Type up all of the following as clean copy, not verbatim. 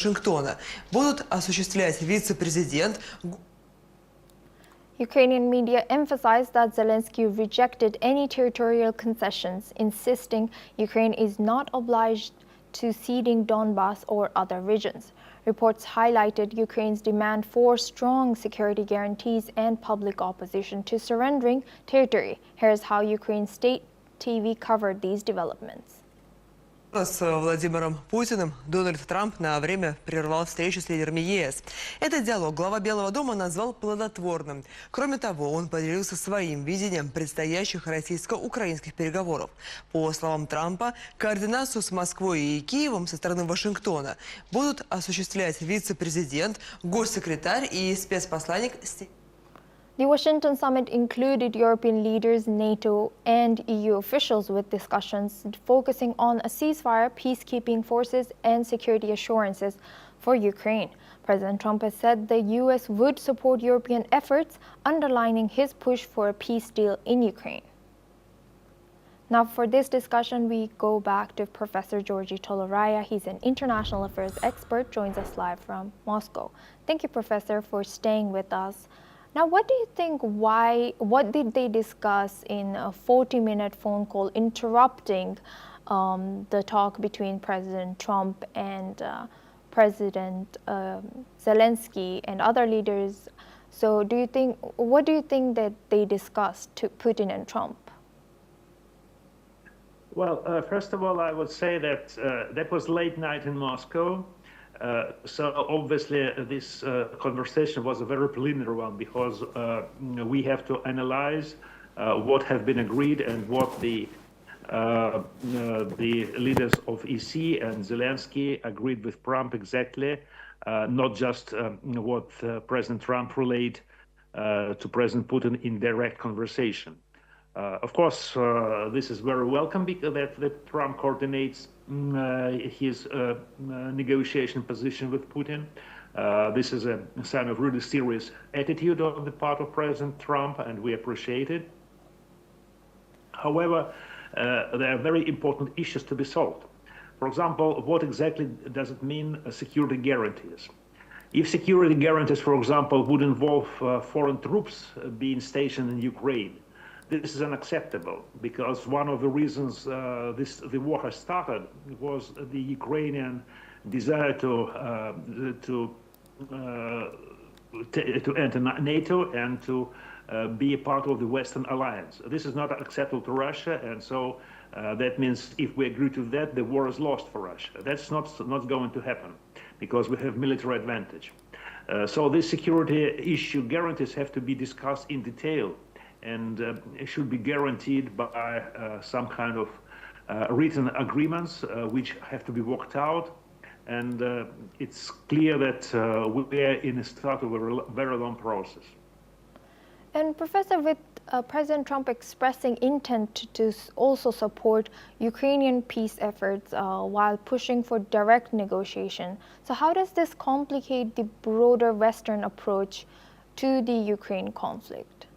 Вашингтона будут осуществлять вице-президент. Ukrainian media emphasized that Zelensky rejected any territorial concessions, insisting Ukraine is not obliged to ceding Donbas or other regions. Reports highlighted Ukraine's demand for strong security guarantees and public opposition to surrendering territory. Here's how Ukraine's state TV covered these developments. С Владимиром Путиным Дональд Трамп на время прервал встречу с лидерами ЕС. Этот диалог глава Белого дома назвал плодотворным. Кроме того, он поделился своим видением предстоящих российско-украинских переговоров. По словам Трампа, координацию с Москвой и Киевом со стороны Вашингтона будут осуществлять вице-президент, госсекретарь и спецпосланник. The Washington summit included European leaders, NATO, and EU officials with discussions focusing on a ceasefire, peacekeeping forces, and security assurances for Ukraine. President Trump has said the U.S. would support European efforts, underlining his push for a peace deal in Ukraine. Now, for this discussion, we go back to Professor Georgy Toloraya. He's an international affairs expert, joins us live from Moscow. Thank you, Professor, for staying with us. Now, what do you think, what did they discuss in a 40-minute phone call interrupting the talk between President Trump and President Zelensky and other leaders? So what do you think that they discussed to Putin and Trump? Well, first of all, I would say that that was late night in Moscow. So obviously this conversation was a very preliminary one because we have to analyze what have been agreed and what the leaders of EC and Zelensky agreed with Trump exactly, not just what President Trump relayed to President Putin in direct conversation. Of course, this is very welcome because that Trump coordinates his negotiation position with Putin. This is a sign of really serious attitude on the part of President Trump, and we appreciate it. However, there are very important issues to be solved. For example, what exactly does it mean, security guarantees? If security guarantees, for example, would involve foreign troops being stationed in Ukraine, this is unacceptable because one of the reasons the war has started was the Ukrainian desire to enter NATO and to be a part of the Western alliance. This is not acceptable to Russia, and so that means if we agree to that, the war is lost for Russia. That's not going to happen because we have military advantage. So these security issue guarantees have to be discussed in detail, and it should be guaranteed by some kind of written agreements which have to be worked out. And it's clear that we are in the start of a very long process. And Professor, with President Trump expressing intent to also support Ukrainian peace efforts while pushing for direct negotiation, so how does this complicate the broader Western approach to the Ukraine conflict?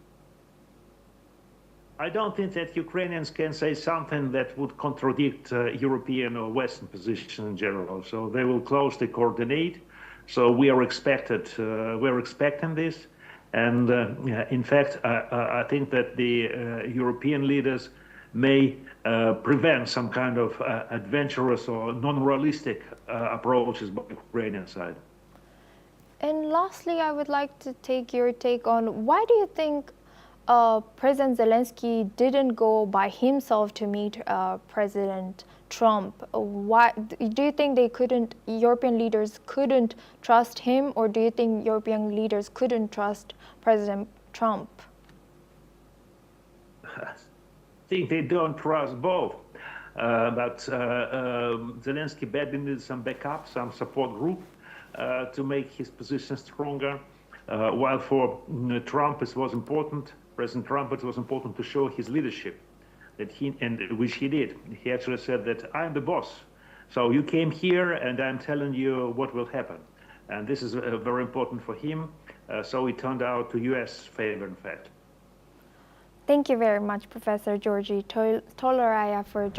I don't think that Ukrainians can say something that would contradict European or Western position in general. So they will closely coordinate. So we're expecting this. And in fact, I think that the European leaders may prevent some kind of adventurous or non-realistic approaches by the Ukrainian side. And lastly, I would like to take your take on why do you think President Zelensky didn't go by himself to meet President Trump? Why do you think European leaders couldn't trust him, or do you think European leaders couldn't trust President Trump? I think they don't trust both. But Zelensky badly needed some backup, some support group to make his position stronger. While for Trump it was important, President Trump, it was important to show his leadership, which he did. He actually said that I'm the boss. So you came here and I'm telling you what will happen. And this is very important for him. So it turned out to U.S. favor, in fact. Thank you very much, Professor Georgy Toloraya, for joining